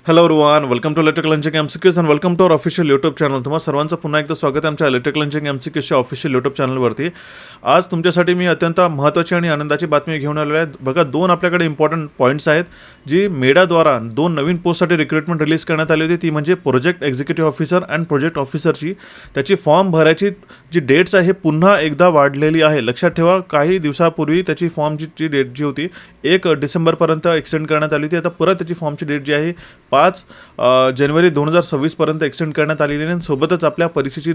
Hello everyone, welcome to electrical engineering MCQs and welcome to our official YouTube channel. तुम्हाला सर्वांचं पुन्हा एकदा स्वागत आहे आमच्या इलेक्ट्रिकल इंजिनिअरिंग एमसीक्यूजच्या ऑफिशियल यूट्यूब चॅनलवरती. आज तुमच्यासाठी मी अत्यंत महत्त्वाची आणि आनंदाची बातमी घेऊन आलेलो आहे. बघा, दोन आपल्याकडे इम्पॉर्टंट पॉईंट्स आहेत जी मेडाद्वारा दोन नवीन पोस्टसाठी रिक्रुटमेंट रिलीज करण्यात आली होती. ती म्हणजे project executive officer and project ऑफिसरची. त्याची फॉर्म भरायची जी डेट्स आहे पुन्हा एकदा वाढलेली आहे. लक्षात ठेवा, काही दिवसापूर्वी त्याची फॉर्मची डेट जी होती 1 डिसेंबरपर्यंत एक्सटेंड करण्यात आली होती. आता परत त्याची फॉर्मची डेट जी आहे 5 जानेवारी 2026 पर्यंत एक्सटेंड करण्यात आलेली आहे. सोबतच आपल्या परीक्षेची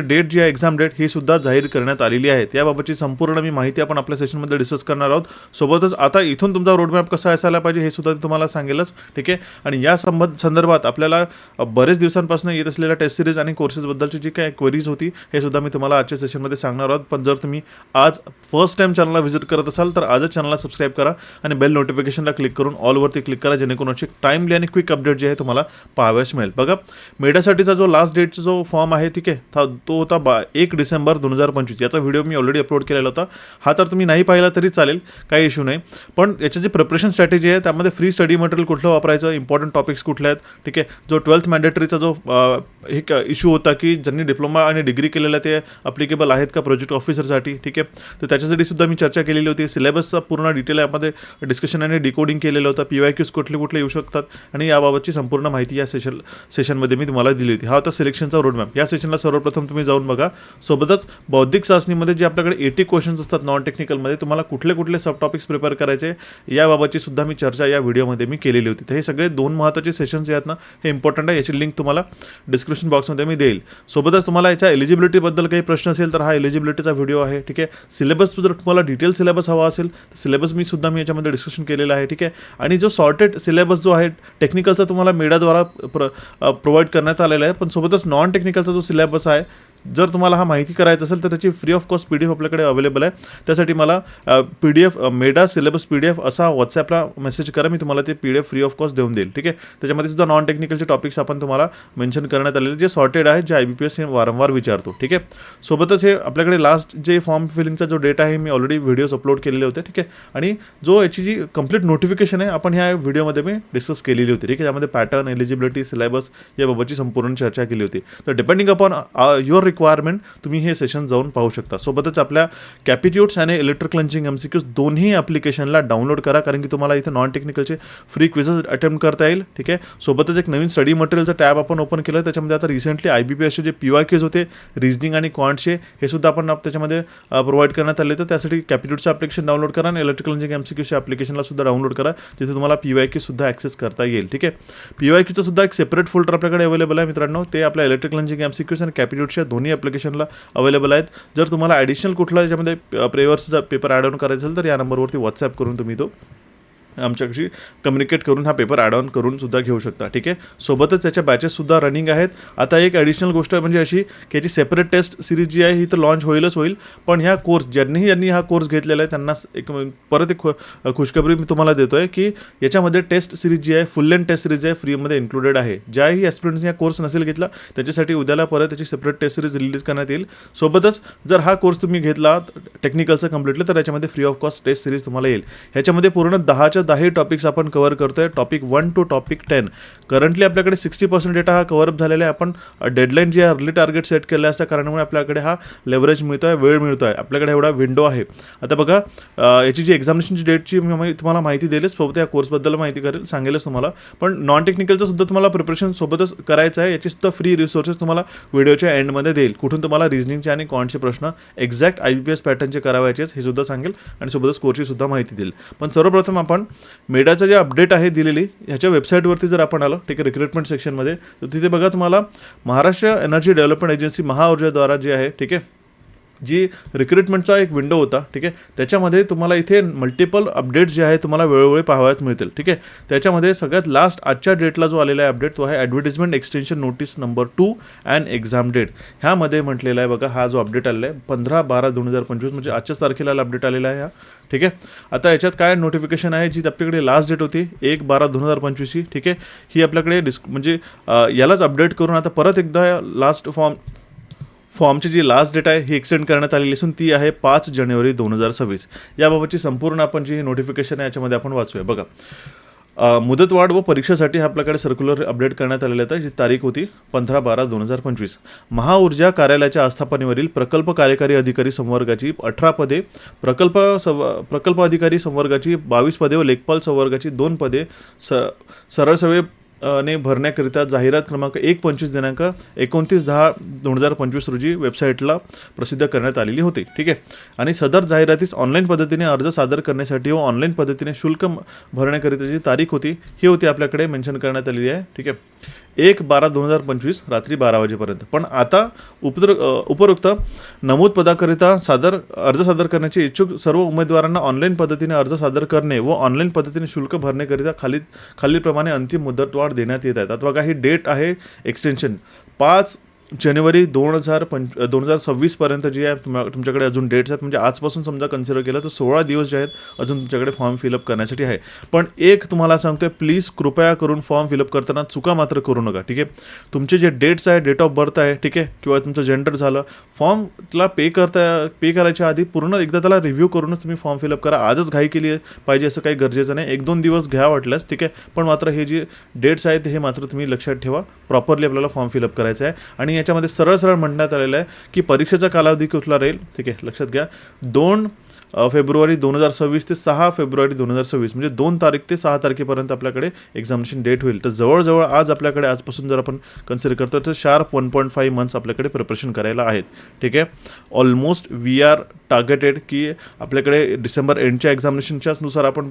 डेट जी आहे, एक्झाम डेट, ही सुद्धा जाहीर करण्यात आलेली आहे. याबाबतची संपूर्ण मी माहिती आपण आपल्या सेशनमध्ये डिस्कस करणार आहोत. सोबतच आता इथून तुमचा रोडमॅप कसा असायला पाहिजे हे सुद्धा तुम्हाला सांगेलच, ठीक आहे. आणि या संदर्भात आपल्याला बरेच दिवसांपासून येत असलेल्या टेस्ट सिरीज आणि कोर्सेसबद्दलची जी काही क्वेरीज होती हे सुद्धा मी तुम्हाला आजच्या सेशनमध्ये सांगणार आहोत. पण जर तुम्ही आज फर्स्ट टाइम चॅनलला व्हिजिट करत असाल तर आजच चॅनलला सबस्क्राईब करा आणि बेल नोटिफिकेशनला क्लिक करून ऑलवरती क्लिक करा, जेणेकरून टाइमली आणि क्विक अपडेट जे आहे तुम्हाला पाहावयास मिळेल. बघा, मेडासाठीचा जो लास्ट डेटचा जो फॉर्म आहे, ठीक आहे, तो होता 1 डिसेंबर 2025. याचा व्हिडिओ मी ऑलरेडी अपलोड केलेला होता. हा तर तुम्ही नाही पाहिला तरी चालेल, काही इश्यू नाही. पण याची जी प्रिपरेशन स्ट्रॅटेजी आहे त्यामध्ये फ्री स्टडी मटेरियल कुठलं वापरायचं, इम्पॉर्टंट टॉपिक्स कुठले आहेत, ठीक आहे. जो 12th मॅन्डेटरीचा जो एक इश्यू होता की ज्यांनी डिप्लोमा आणि डिग्री केलेला ते अप्लिकेबल आहेत का प्रोजेक्ट ऑफिसरसाठी, ठीक आहे, तर त्याच्यासाठी सुद्धा मी चर्चा केलेली होती. सिलेबसचा पूर्ण डिटेल यामध्ये डिस्कशन आणि डिकोडिंग केलेलं होतं. PYQs कुठले येऊ शकतात आणि याबाबतची संपूर्ण माहिती या सेशनमध्ये मी तुम्हाला दिली होती. हा होता सिलेक्शनचा रोडमॅप. या सेशनला सर्वप्रथम तुम्ही जाऊन बघा. सोबतच बौद्धिक चाचणीमध्ये जे आपल्याकडे 80 क्वेश्चन्स असतात नॉन टेक्निकलमध्ये, तुम्हाला कुठले सब टॉपिक्स प्रिपेअर करायचे याबाबतची सुद्धा मी चर्चा या व्हिडिओमध्ये मी केलेली होती. तर हे सगळे दोन महत्त्वाचे सेशन्स जे आहेत ना, हे इम्पॉर्टंट आहे. याची लिंक तुम्हाला डिस्क्रिप्शन बॉक्समध्ये मी देईल. सोबतच तुम्हाला याच्या एलिजिबिलिटीबद्दल काही प्रश्न असेल तर हा एलिजिबिलिटीचा व्हिडिओ आहे, ठीक आहे. सिलेबस जर तुम्हाला डिटेल सिलेबस हवा असेल तर सिलेबस मी याच्यामध्ये डिस्कशन केलेलं आहे, ठीक आहे. आणि जो सॉर्टेड सिलेबस जो आहे टेक्निकलचा तुम्हाला मेडाद्वारा प्रोव्हाइड करण्यात आलेला आहे. पण सोबतच नॉन टेक्निकलचा जो सिलेबस आहे, जर तुम्हाला हा माहिती करायचं असेल तर त्याची फ्री ऑफ कॉस्ट PDF आपल्याकडे अवेलेबल आहे. त्यासाठी मला PDF मेडा सिलेबस PDF असा व्हॉट्सॲपला मेसेज करा. मी तुम्हाला ते PDF फ्री ऑफ कॉस्ट देऊन देईल, ठीक आहे. त्याच्यामध्ये सुद्धा नॉन टेक्निकलचे टॉपिक्स आपण तुम्हाला मेन्शन करण्यात आलेले जे सॉर्टेड आहे, जे IBPS हे वारंवार विचारतो, ठीक आहे. सोबतच हे आपल्याकडे लास्ट जे फॉर्म फिलिंगचा जो डेट आहे मी ऑलरेडी व्हिडिओज अपलोड केलेले होते, ठीक आहे. आणि जो याची जी कंप्लीट नोटिफिकेशन आहे आपण ह्या व्हिडिओमध्ये मी डिस्कस केलेली होती, ठीक आहे. त्यामध्ये पॅटर्न, एलिजिबिलिटी, सिलेबस याबाबतची संपूर्ण चर्चा केली होती. तर डिपेंडिंग अपॉन युअर रिक्वायरमेंट तुम्ही हे सेशन जाऊन पाहू शकता. सोबतच आपल्या कॅपिट्यूट्स आणि इलेक्ट्रिकल इंजिनिअरिंग MCQs दोन्ही ॲप्लिकेशनला डाउनलोड करा, कारण की तुम्हाला इथे नॉन टेक्निकलचे फ्री क्विझेस अटेम्प्ट करता येईल, ठीक आहे. सोबतच एक नवीन स्टडी मटेरियलचं टॅब आपण ओपन केलं. त्याच्यामध्ये आता रिसेंटली IBPSचे जे PYQs होते रिझनिंग आणि क्वांटचे, हे सुद्धा आपण त्याच्यामध्ये प्रोव्हाइड करण्यात आले. तर त्यासाठी कॅपिट्यूटचं ॲप्लिकेशन डाउनलोड करा आणि इलेक्ट्रिकल इंजिनिअरिंग MCQच्या ॲप्लिकेशनला सुद्धा डाउनलोड करा, जिथे तुम्हाला PYQ सुद्धा ॲक्सेस करता येईल, ठीक आहे. PYQचं सुद्धा एक सेपरेट फोल्डर आपल्याकडे अवेलेबल आहे मित्रांनो. ते आपल्या इलेक्ट्रिकल इंजिनिअरिंग MCQs आणि कॅपिट्यूटच्या दोन्ही ॲप्लिकेशनला अवेलेबल आहेत. जर तुम्हाला ॲडिशनल कुठला याच्यामध्ये प्रेवर्सचा पेपर ॲड ऑन करायचा असेल तर या नंबरवरती व्हॉट्सॲप करून तुम्ही तो आमच्याशी कम्युनिकेट करून हा पेपर ॲड ऑन करून सुद्धा घेऊ शकता, ठीक आहे. सोबतच याच्या बॅचेससुद्धा रनिंग आहेत. आता एक ॲडिशनल गोष्ट म्हणजे अशी की याची सेपरेट टेस्ट सिरीज जी आहे ही तर लॉन्च होईल. पण ह्या कोर्स ज्यांनी हा कोर्स घेतलेला आहे त्यांना परत एक खुशखबरी मी तुम्हाला देतो आहे की याच्यामध्ये टेस्ट सिरीज जी आहे, फुल लेंथ टेस्ट सिरीज आहे, फ्रीमध्ये इन्क्लुडेड आहे. ज्याही ॲस्पिरंट्सने हा कोर्स नसेल घेतला त्याच्यासाठी उद्याला परत त्याची सेपरेट टेस्ट सिरीज रिलीज करण्यात येईल. सोबतच जर हा कोर्स तुम्ही घेतला टेक्निकलचा कम्प्लिटली तर याच्यामध्ये free of cost test series तुम्हाला येईल. ह्याच्यामध्ये पूर्ण 10च्या 10 टॉपिक्स आपण कव्हर करतोय, टॉपिक 1 to टॉपिक 10. करंटली आपल्याकडे 60% डेटा हा कव्हरअप झालेला आहे. आपण डेडलाईन जी आहे, अर्ली टार्गेट सेट केले असल्या कारणामुळे आपल्याकडे हा लेव्हरेज मिळतोय, वेळ मिळतोय, आपल्याकडे एवढा विंडो आहे. आता बघा, याची जी एक्झामिनेशनची डेटची मी तुम्हाला माहिती देईलच, सोबत या कोर्सबद्दल माहिती सांगेलच तुम्हाला. पण नॉन टेक्निकलचं सुद्धा तुम्हाला प्रिपरेशन सोबतच करायचं आहे. याची सुद्धा फ्री रिसोर्सेस तुम्हाला व्हिडिओच्या एंडमध्ये देईल, कुठून तुम्हाला रिझनिंगचे आणि क्वांटचे प्रश्न एक्झॅक्ट IBPS पॅटर्नचे करावायचे हे सुद्धा सांगेल आणि सोबतच कोर्सची सुद्धा माहिती देईल. पण सर्वप्रथम आपण मेडाचं जे अपडेट आहे दिलेली ह्याच्या वेबसाईटवरती जर आपण आलो, ठीक आहे, रिक्रुटमेंट सेक्शनमध्ये, तर तिथे बघा तुम्हाला महाराष्ट्र एनर्जी डेव्हलपमेंट एजन्सी महाऊर्जाद्वारा जे आहे, ठीक आहे, जी रिक्रुटमेंटचा एक विंडो होता, ठीक आहे, त्याच्यामध्ये तुम्हाला इथे मल्टिपल अपडेट्स जे आहे तुम्हाला वेळोवेळी पाहावयास मिळतील, ठीक आहे. त्याच्यामध्ये सगळ्यात लास्ट आजच्या डेटला जो आलेला आहे अपडेट तो आहे advertisement extension notice number 2 and exam date. ह्यामध्ये म्हटलेलं आहे बघा, हा जो अपडेट आलेला आहे 15/12/2025 म्हणजे आजच्याच तारखेला अपडेट आलेला आहे हा, ठीक आहे. आता याच्यात काय नोटिफिकेशन आहे, जी आपल्याकडे लास्ट डेट होती 1/12/2025, ठीक आहे, ही आपल्याकडे म्हणजे यालाच अपडेट करून आता परत एकदा लास्ट फॉर्मची जी लास्ट डेट आहे ही एक्सटेंड करण्यात आलेली असून ती आहे 5 जानेवारी 2026. याबाबतची संपूर्ण आपण जी नोटिफिकेशन आहे याच्यामध्ये आपण वाचूया. बघा, मुदतवाढ व परीक्षेसाठी आपल्याकडे सर्क्युलर अपडेट करण्यात आलेले आहे. जी तारीख होती 15/12/2025. महाऊर्जा कार्यालयाच्या आस्थापनेवरील प्रकल्प कार्यकारी अधिकारी संवर्गाची 18 पदे, प्रकल्प अधिकारी संवर्गाची 22 पदे व लेखपाल संवर्गाची 2 पदे सरळ सेवे ने भरण्याकरिता जाहिरात क्रमांक 1/25 दिनांक 29/10/2025 रोजी वेबसाईटला प्रसिद्ध करण्यात आलेली होती. ठीक आहे. आणि सदर जाहिरातीस ऑनलाईन पद्धतीने अर्ज सादर करण्यासाठी व ऑनलाईन पद्धतीने शुल्क भरण्याकरिताची तारीख होती ही होती आपल्याकडे मेन्शन करण्यात आलेली आहे. ठीक आहे. 1/12/2025 रात्री 12 वाजेपर्यंत. पण आता उपरोक्त नमूद पदाकरिता अर्ज सादर करण्याचे इच्छुक सर्व उमेदवारांना ऑनलाईन पद्धतीने अर्ज सादर करणे व ऑनलाईन पद्धतीने शुल्क भरण्याकरिता खालीलप्रमाणे अंतिम मुदतवाढ देण्यात येत आहे. आता बघा ही डेट आहे एक्सटेन्शन 5 जानेवारी 2026 पर्यंत जी आहे तुमच्याकडे अजून डेट्स आहेत. म्हणजे आजपासून समजा कन्सिडर केलं तर 16 दिवस जे आहेत अजून तुमच्याकडे फॉर्म फिलअप करण्यासाठी आहे. पण एक तुम्हाला सांगतोय, प्लीज कृपया करून फॉर्म फिलअप करताना चुका मात्र करू नका. ठीक आहे. तुमचे जे डेट्स आहे, डेट ऑफ बर्थ आहे, ठीक आहे, किंवा तुमचं जेंडर झालं, फॉर्मला पे करायच्या आधी पूर्ण एकदा त्याला रिव्ह्यू करूनच तुम्ही फॉर्म फिलअप करा. आजच घाई केली पाहिजे असं काही गरजेचं नाही. 1-2 दिवस घ्या वाटल्यास. ठीक आहे. पण मात्र हे जे डेट्स आहेत हे मात्र तुम्ही लक्षात ठेवा. प्रॉपरली आपल्याला फॉर्म फिलअप करायचं आहे. आणि याच्यामध्ये सरळ म्हणण्यात आलेलं आहे की परीक्षेचा कालावधी कुठला राहील. ठीक आहे, लक्षात घ्या. 2 फेब्रुवारी 2026 ते 6 फेब्रुवारी 2026 म्हणजे 2 तारीख ते 6 तारखेपर्यंत आपल्याकडे एक्झामिनेशन डेट होईल. तर जवळजवळ आजपासून जर आपण कन्सिडर करतो तर शार्प 1.5 मंथ्स आपल्याकडे प्रिपरेशन करायला आहेत. ठीक आहे. ऑलमोस्ट वी आर टार्गेटेड की आपल्याकडे डिसेंबर एंडच्या एक्झामिनेशनच्याच नुसार आपण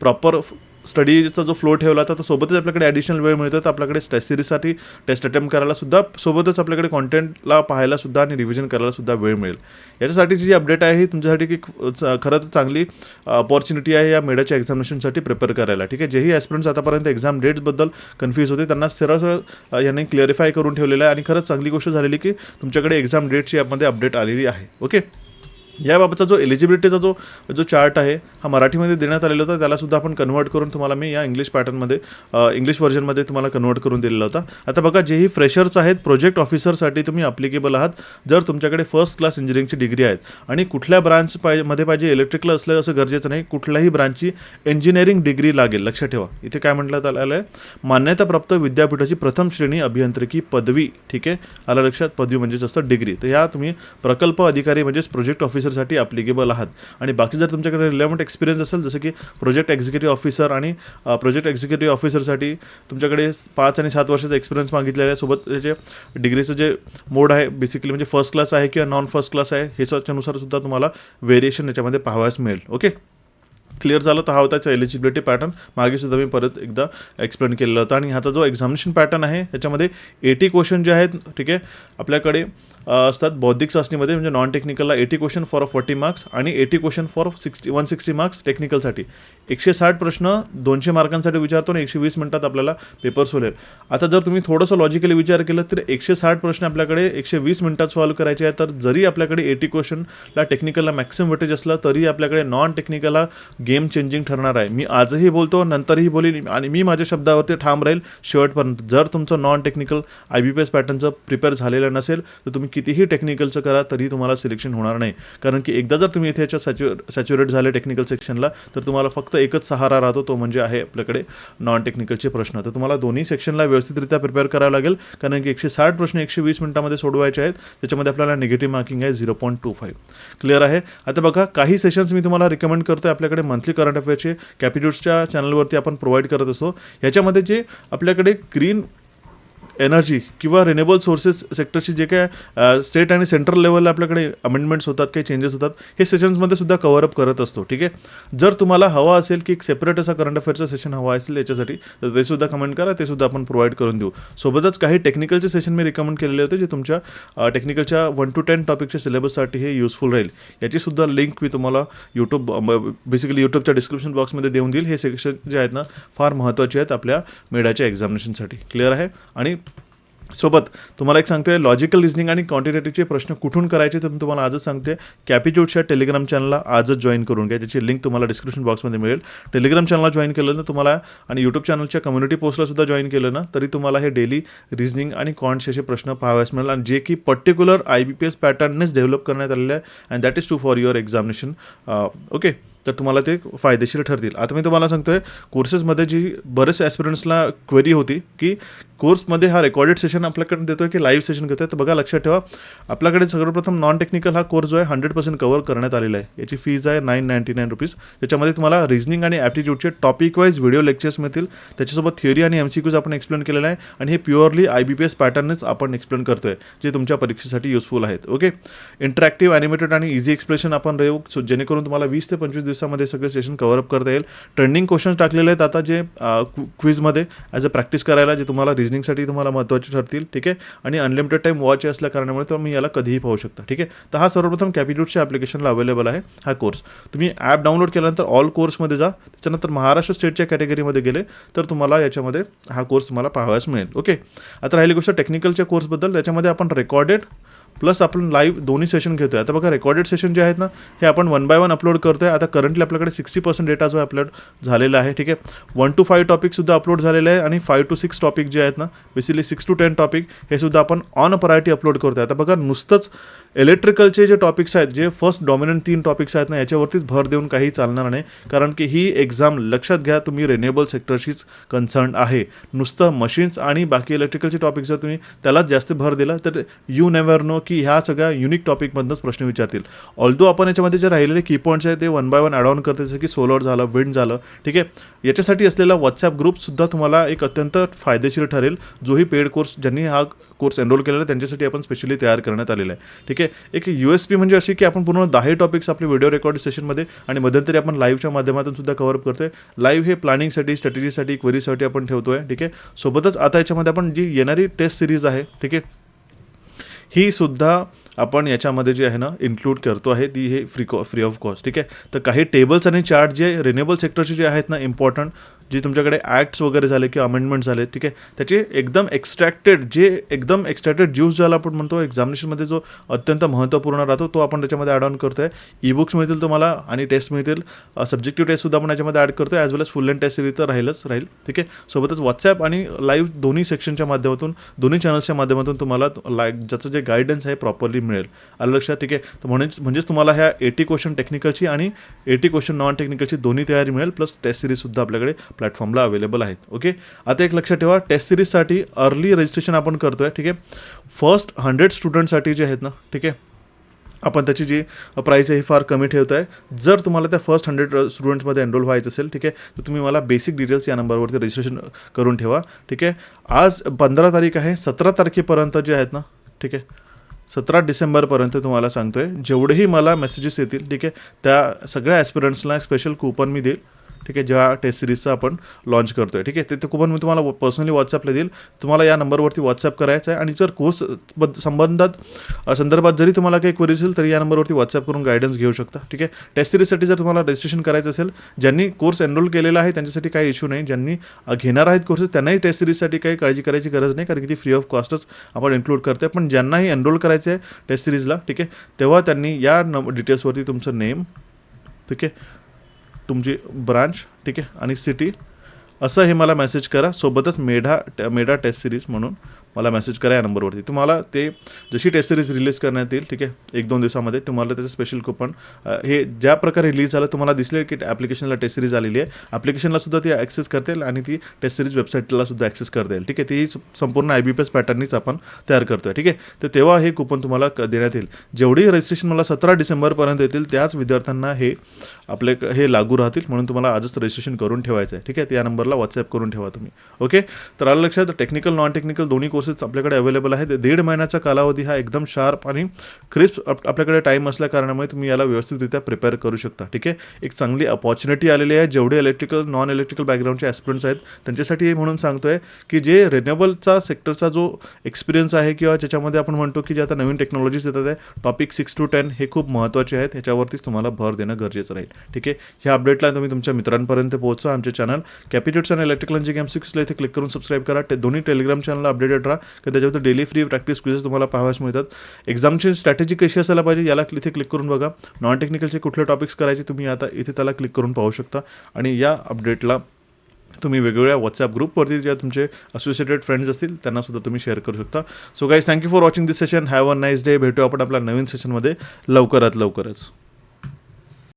प्रॉपर स्टडीचा जो फ्लो ठेवला होता, तर सोबतच आपल्याकडे ॲडिशनल वेळ मिळतो. तर आपल्याकडे टेस्ट सिरीजसाठी टेस्ट अटेम्प्ट करायला सुद्धा, सोबतच आपल्याकडे कॉन्टेंटला पाहायला सुद्धा आणि रिव्हिजन करायला सुद्धा वेळ मिळेल. याच्यासाठीची जी अपडेट आहे ही तुमच्यासाठी की खरंच चांगली अपॉर्च्युनिटी आहे या मेडाच्या एक्झामिनेशनसाठी प्रिपेअर करायला. ठीक आहे. जेही ॲस्पिरंट्स आतापर्यंत एक्झाम डेट्सबद्दल कन्फ्यूज होते त्यांना सरळ यांनी क्लिअरिफाय करून ठेवलेलं आहे. आणि खरंच चांगली गोष्ट झालेली की तुमच्याकडे एक्झाम डेटची यामध्ये अपडेट आलेली आहे. ओके. याबाबतचा जो एलिजिबिलिटीचा जो चार्ट आहे हा मराठीमध्ये देण्यात आलेला होता. त्यालासुद्धा आपण कन्वर्ट करून तुम्हाला मी या इंग्लिश व्हर्जनमध्ये तुम्हाला कन्वर्ट करून दिलेला होता. आता बघा, जेही फ्रेशर्स आहेत, प्रोजेक्ट ऑफिसरसाठी तुम्ही अप्लिकेबल आहात जर तुमच्याकडे फर्स्ट क्लास इंजिनिअरिंगची डिग्री आहेत. आणि कुठल्या मध्ये पाहिजे, इलेक्ट्रिकल असलं असं गरजेचं नाही, कुठल्याही ब्रांचची इंजिनिअरिंग डिग्री लागेल. लक्षात ठेवा. इथे काय म्हटलं आलं आहे, मान्यताप्राप्त विद्यापीठाची प्रथम श्रेणी अभियांत्रिकी पदवी. ठीक आहे, आलं लक्षात. पदवी म्हणजेच असतं डिग्री. तर ह्या तुम्ही प्रकल्प अधिकारी म्हणजेच प्रोजेक्ट ऑफिसरसाठी अप्लिकेबल आहात. आणि बाकी जर तुमच्याकडे रिलेव्हंट एक्सपिरियन्स असेल, जसं की प्रोजेक्ट एक्झिक्युटिव्ह ऑफिसर आणि प्रोजेक्ट एक्झिक्युटिव्ह ऑफिसरसाठी तुमच्याकडे 5 आणि 7 वर्षाचा एक्सपिरियन्स मागितलेला आहे. सोबत त्याचे डिग्रीचं जे मोड आहे बेसिकली म्हणजे फर्स्ट क्लास आहे किंवा नॉन फर्स्ट क्लास आहे, ह्याच्यानुसार सुद्धा तुम्हाला व्हेरिएशन याच्यामध्ये पाहावयास मिळेल. ओके. क्लिअर झालं. तर हा होता त्याचा एलिजिबिलिटी पॅटर्न. मागे सुद्धा मी परत एकदा एक्सप्लेन केलेला होता. आणि ह्याचा जो एक्झामिनेशन पॅटर्न आहे ह्याच्यामध्ये 80 क्वेश्चन जे आहेत, ठीक आहे, आपल्याकडे असतात बौद्धिक चाचणीमध्ये. म्हणजे नॉन टेक्निकलला 80 क्वेश्चन फॉर 40 मार्क्स आणि 80 क्वेश्चन फॉर 160 मार्क्स टेक्निकलसाठी. 160 प्रश्न 200 मार्कांसाठी विचारतो आणि 120 मिनिटात आपल्याला पेपर सोलेल. आता जर तुम्ही थोडंसं लॉजिकली विचार केलं तर 160 प्रश्न आपल्याकडे 120 मिनिटात सॉल्व्ह करायचे आहे. तर जरी आपल्याकडे 80 क्वेश्चनला टेक्निकलला मॅक्सिमम वेटेज असलं तरी आपल्याकडे नॉन टेक्निकलला गेम चेंजिंग ठरणार आहे. मी आजही बोलतो, नंतरही बोलीन आणि मी माझ्या शब्दावरती ठाम राहील शेवटपर्यंत. जर तुमचं नॉन टेक्निकल IBPS पॅटर्नचं प्रिपेअर झालेलं नसेल तर तुम्ही कितीही टेक्निकलचं करा तरी तुम्हाला सिलेक्शन होणार नाही. कारण की एकदा जर तुम्ही इथे याच्या सॅच्युरेट झाले टेक्निकल सेक्शनला तर तुम्हाला फक्त एकच सहारा राहतो, तो म्हणजे आहे आपल्याकडे नॉन टेक्निकलचे प्रश्न. तर तुम्हाला दोन्ही सेक्शनला व्यवस्थितरित्या प्रिपेअर करावं लागेल. कारण की 160 प्रश्न 120 मिनिटामध्ये सोडवायचे आहेत. त्याच्यामध्ये आपल्याला निगेटिव्ह मार्किंग आहे 0.25. क्लिअर आहे. आता बघा, काही सेशन्स मी तुम्हाला रिकमेंड करतो. आपल्याकडे मंथली करंट अफेअर्सचे कॅपिट्यूड्सच्या चॅनलवरती आपण प्रोव्हाइड करत असतो. ह्याच्यामध्ये जे आपल्याकडे ग्रीन एनर्जी किंवा रिन्युएबल सोर्सेस सेक्टरची जे काय स्टेट आणि सेंट्रल लेवलला आपल्याकडे अमेंडमेंट्स होतात, काही चेंजेस होतात, हे सेशन्समध्ये सुद्धा कव्हरअप करत असतो. ठीक आहे. जर तुम्हाला हवा असेल की एक सेपरेट असा करंट अफेअरचा सेशन हवा असेल याच्यासाठी तर ते सुद्धा कमेंट करा, ते सुद्धा आपण प्रोव्हाइड करून देऊ. सोबतच काही टेक्निकलचे सेशन मी रिकमेंड केलेले होते जे तुमच्या टेक्निकलच्या 1 to 10 टॉपिकच्या सिलेबससाठी हे युजफुल राहील. याची सुद्धा लिंक मी तुम्हाला यूट्यूबच्या डिस्क्रिप्शन बॉक्समध्ये देऊन देईल. हे सेक्शन जे आहेत ना फार महत्त्वाचे आहेत आपल्या मेडाच्या एक्झामिनेशनसाठी. क्लिअर आहे. आणि सोबत तुम्हाला एक सांगतोय, लॉजिकल रिझनिंग आणि क्वांटिटेटिव्हचे प्रश्न कुठून करायचे तर तुम्हाला आजच सांगते. कॅपिट्यूडच्या टेलिग्राम चॅनलला आजच जॉईन करून घ्या. त्याची लिंक तुम्हाला डिस्क्रिप्शन बॉक्समध्ये मिळेल. टेलिग्राम चॅनलला जॉईन केलं ना तुम्हाला आणि यूट्यूब चॅनलच्या कम्युनिटी पोस्टला सुद्धा जॉईन केलं ना तरी तुम्हाला हे डेली रिझनिंग आणि क्वांट्सचे प्रश्न पाहावयास मिळेल. आणि जे की पर्टिक्युलर IBPS पॅटर्ननेच डेव्हलप करण्यात आलेलं आहे. And that is to for your examination. Okay. तर तुम्हाला ते फायदेशीर ठरतील. आता मी तुम्हाला सांगतोय कोर्सेसमध्ये जी बरेच ॲस्पिरंट्सला क्वेरी होती की कोर्समध्ये हा रेकॉर्डेड सेशन आपल्याकडे देतोय की लाईव्ह सेशन घेतोय. तर बघा लक्षात ठेवा, आपल्याकडे सर्वप्रथम नॉन टेक्निकल हा कोर्स जो आहे 100% कव्हर करण्यात आलेला आहे. याची फीज आहे ₹999. त्याच्यामध्ये तुम्हाला रिझनिंग आणि ॲप्टिट्यूडचे टॉपिक वाईज व्हिडिओ लेक्चर्स मिळतील. त्याच्यासोबत थिअरी आणि MCQs आपण एक्सप्लेन केलेला आहे आणि हे प्युअरली IBPS पॅटर्नच आपण एक्सप्लेन करतोय जे तुमच्या परीक्षेसाठी युजफुल आहेत. ओके, इंटरॅक्टिव्ह ॲनिमेटेड आणि इझी एक्सप्रेशन आपण राहू जेणेकरून तुम्हाला 20 ते 25 दिवसामध्ये सगळे सेशन कव्हर अप करता येईल. ट्रेंडिंग क्वेश्चन्स टाकलेले आहेत आता जे क्विजमध्ये ॲज अ प्रॅक्टिस करायला, जे तुम्हाला रिझनिंगसाठी तुम्हाला महत्त्वाचे ठरतील. ठीक आहे, आणि अनलिमिटेड टाईम वॉच असल्या कारणामुळे तुम्ही याला कधीही पाहू शकता. ठीक आहे, तर हा सर्वप्रथम कॅपिट्यूडच्या ॲप्लिकेशनला अवेलेबल आहे हा कोर्स. तुम्ही ॲप डाउनलोड केल्यानंतर ऑल कोर्समध्ये जा, त्याच्यानंतर महाराष्ट्र स्टेटच्या कॅटेगरीमध्ये गेले तर तुम्हाला याच्यामध्ये हा कोर्स तुम्हाला पाहावयास मिळेल. ओके, आता राहिली गोष्ट टेक्निकलच्या कोर्सबद्दल. त्याच्यामध्ये आपण रेकॉर्डेड प्लस आपण लाईव्ह दोन्ही सेशन घेतो आहे. आता बघा रेकॉर्डेड सेशन जे आहेत ना हे आपण 1 by 1 अपलोड करतो आहे. आता करंटली आपल्याकडे 60% डेटा जो अपलोड झालेला आहे. ठीक आहे, 1 to 5 टॉपिकसुद्धा अपलोड झालेले आहे आणि 5 to 6 टॉपिक जे आहेत ना, बेसिकली 6 to 10 टॉपिक हे सुद्धा आपण ऑन प्रायोरिटी अपलोड करतो आहे. आता बघा नुसतंच इलेक्ट्रिकलचे जे टॉपिक्स आहेत, जे फर्स्ट डॉमिनंट 3 टॉपिक्स आहेत ना, याच्यावरतीच भर देऊन काही चालणार नाही. कारण की ही एक्झाम लक्षात घ्या, तुम्ही रिन्युएबल सेक्टरशीच कन्सर्न आहे. नुसतं मशीन्स आणि बाकी इलेक्ट्रिकलचे टॉपिक जर तुम्ही त्यालाच जास्त भर दिला तर यू नेव्हर नो की ह्या सगळ्या युनिक टॉपिकमधूनच प्रश्न विचारतील. ऑल्दो आपण याच्यामध्ये जे राहिलेले की पॉईंट्स आहेत ते 1 by 1 ॲड ऑन करते, जसं की सोलर झालं, विंड झालं. ठीक आहे, याच्यासाठी असलेला व्हॉट्सॲप ग्रुपसुद्धा तुम्हाला एक अत्यंत फायदेशीर ठरेल. जोही पेड कोर्स ज्यांनी हा कोर्स एनरोल केलेला आहे त्यांच्यासाठी आपण स्पेशली तयार करण्यात आलेला आहे. ठीक आहे, एक USP म्हणजे अशी की आपण पूर्ण 10 टॉपिक्स आपले व्हिडिओ रेकॉर्ड सेशनमध्ये आणि मध्यंतरी आपण लाईव्हच्या माध्यमातून सुद्धा कव्हर अप करतोय. लाईव्ह हे प्लॅनिंगसाठी, स्ट्रॅटेजीसाठी, क्वेरीसाठी आपण ठेवतोय. ठीक आहे, सोबतच आता याच्यामध्ये आपण जी येणारी टेस्ट सिरीज आहे, ठीक आहे, ही सुद्धा आपण याच्यामध्ये जे आहे ना इन्क्लूड करतो आहे. ती हे फ्री ऑफ कॉस्ट. ठीक आहे, तर काही टेबल्स आणि चार्ट जे रिन्युएबल सेक्टरचे जे आहेत ना इम्पॉर्टंट, जे तुमच्याकडे ॲक्ट्स वगैरे झाले किंवा अमेंडमेंट झाले, ठीक आहे, त्याचे एकदम एक्स्ट्रॅक्टेड ज्यूस ज्याला आपण म्हणतो एक्झामिनेशनमध्ये जो अत्यंत महत्त्वपूर्ण राहतो तो आपण त्याच्यामध्ये ॲड ऑन करतो आहे. ई-बुक्स मिळतील तुम्हाला आणि टेस्ट मिळतील. सब्जेक्टिव्ह टेस्टसुद्धा आपण याच्यामध्ये ॲड करतो आहे, as well as full length test series तर राहील. ठीक आहे, सोबतच व्हॉट्सॲप आणि लाईव्ह दोन्ही सेक्शनच्या माध्यमातून, दोन्ही चॅनल्सच्या माध्यमातून तुम्हाला ज्याचं जे गायडन्स आहे प्रॉपरली मिळेल. आलं लक्षात. ठीक आहे, तर म्हणजेच तुम्हाला ह्या 80 क्वेश्चन टेक्निकलची आणि 80 क्वेश्चन नॉन टेक्निकलची दोन्ही तयारी मिळेल. प्लस टेस्ट सिरीजसुद्धा आपल्याकडे प्लॅटफॉर्मला अवेलेबल आहेत. ओके, आता एक लक्षात ठेवा, टेस्ट सिरीजसाठी अर्ली रजिस्ट्रेशन आपण करतोय. ठीक आहे, फर्स्ट 100 स्टुडंटसाठी जे आहेत ना, ठीक आहे, आपण त्याची जी प्राईस आहे ही फार कमी ठेवत आहे. जर तुम्हाला त्या फर्स्ट 100 स्टुडंट्समध्ये एनरोल व्हायचं असेल, ठीक आहे, तर तुम्ही मला बेसिक डिटेल्स या नंबरवरती रजिस्ट्रेशन करून ठेवा. ठीक आहे, आज 15 तारीख आहे, 17 तारखेपर्यंत जे आहेत ना, ठीक आहे, 17 डिसेंबरपर्यंत तुम्हाला सांगतोय, जेवढेही मला मेसेजेस येतील, ठीक आहे, त्या सगळ्या ॲस्पिरंट्सला स्पेशल कूपन मी देईल. ठीक आहे, ज्या टेस्ट सिरीजचं आपण लॉन्च करतो आहे. ठीक आहे, ते कूपन मी तुम्हाला पर्सनली व्हॉट्सअपला देईल. तुम्हाला या नंबरवरती व्हॉट्सअप करायचं आहे आणि जर कोर्स संदर्भात जरी तुम्हाला काही क्वेरी असेल तरी या नंबरवरती व्हॉट्सअप करून गायडन्स घेऊ शकता. ठीक आहे, टेस्ट सिरीजसाठी जर तुम्हाला रजिस्ट्रेशन करायचं असेल, ज्यांनी कोर्स एनरोल केलेला आहे त्यांच्यासाठी काही इश्यू नाही. ज्यांनी घेणार आहेत कोर्सेस त्यांनाही टेस्ट सिरीजसाठी काही काळजी करायची गरज नाही, कारण की ती फ्री ऑफ कॉस्टच आपण इन्क्लूड करतो आहे. पण ज्यांनाही एनरोल करायचं आहे टेस्ट सिरीजला, ठीक आहे, तेव्हा त्यांनी या डिटेल्सवरती तुमचं नेम, ठीक आहे, तुमची ब्रांच, ठीक आहे, आणि सिटी असं हे मला मेसेज करा. सोबतच मेडा टेस्ट सिरीज म्हणून मला मेसेज करा या नंबरवरती. तुम्हाला ते जशी टेस्ट सिरीज रिलीज करण्यात येईल, ठीक आहे, 1-2 दिवसामध्ये तुम्हाला त्याचं स्पेशल कूपन हे ज्या प्रकारे रिलीज झालं तुम्हाला दिसले की ॲप्लिकेशनला टेस्ट सिरीज आलेली आहे, ॲप्लिकेशनला सुद्धा ती ॲक्सेस करता येईल आणि ती टेस्ट सिरीज वेबसाईटला सुद्धा ॲक्सेस करता येईल. ठीक आहे, ती संपूर्ण IBPS पॅटर्ननीच आपण तयार करतो आहे. ठीक आहे, तर तेव्हा हे कूपन तुम्हाला देण्यात येईल. जेवढी रजिस्ट्रेशन मला 17 डिसेंबरपर्यंत येतील त्याच विद्यार्थ्यांना हे लागू राहतील. म्हणून तुम्हाला आजच रजिस्ट्रेशन करून ठेवायचं आहे. ठीक आहे, त्या नंबरला व्हॉट्सॲप करून ठेवा तुम्ही. ओके, तर आलं लक्षात, टेक्निकल नॉन टेक्निकल दोन्ही कोर्सेस आपल्याकडे अवेलेबल आहेत. 1.5 महिन्याचा कालावधी हा एकदम शार्प आणि क्रिस्प आपल्याकडे टाईम असल्या कारणामुळे तुम्ही याला व्यवस्थितरित्या प्रिपेअर करू शकता. ठीक आहे, एक चांगली अपॉर्च्युनिटी आलेली आहे. जेवढे इलेक्ट्रिकल नॉन इलेक्ट्रिकल बॅकग्राऊंडचे ॲस्पिरंट्स आहेत त्यांच्यासाठी म्हणून सांगतोय की जे रिन्युएबलचा सेक्टरचा जो एक्सपिरियन्स आहे किंवा ज्याच्यामध्ये आपण म्हणतो की जे आता नवीन टेक्नॉलॉजीज येतात आहे, टॉपिक 6 to 10 हे खूप महत्त्वाचे आहेत. ह्याच्यावरतीच तुम्हाला भर देणं गरजेचं राहील. ठीक आहे, ह्या अपडेटला तुम्ही तुमच्या मित्रांपर्यंत पोहोचा. आमचे चॅनल कॅपिट्यूड्स आणि इलेक्ट्रिकल इंजिनिअरिंग MCQsला इथे क्लिक करून सबस्क्राईब करा. दोन्ही टेलिग्राम चॅनलला अपडेटेड राहा, की त्याच्यावर डेली फ्री प्रॅक्टिस क्विजेस तुम्हाला पाहायला मिळतात. एक्झामची स्ट्रॅटेजी कशी असायला पाहिजे याला इथे क्लिक करून बघा. नॉन टेक्निकलचे कुठले टॉपिक्स करायचे तुम्ही आता इथे त्याला क्लिक करून पाहू शकता. आणि या अपडेटला तुम्ही वेगवेगळ्या व्हॉट्सॲप ग्रुपवरती ज्या तुमचे असोसिएटेड फ्रेंड्स असतील त्यांना सुद्धा तुम्ही शेअर करू शकता. So guys, thank you for watching this session. Have a nice day. भेटू आपण आपल्या नवीन सेशनमध्ये लवकरच.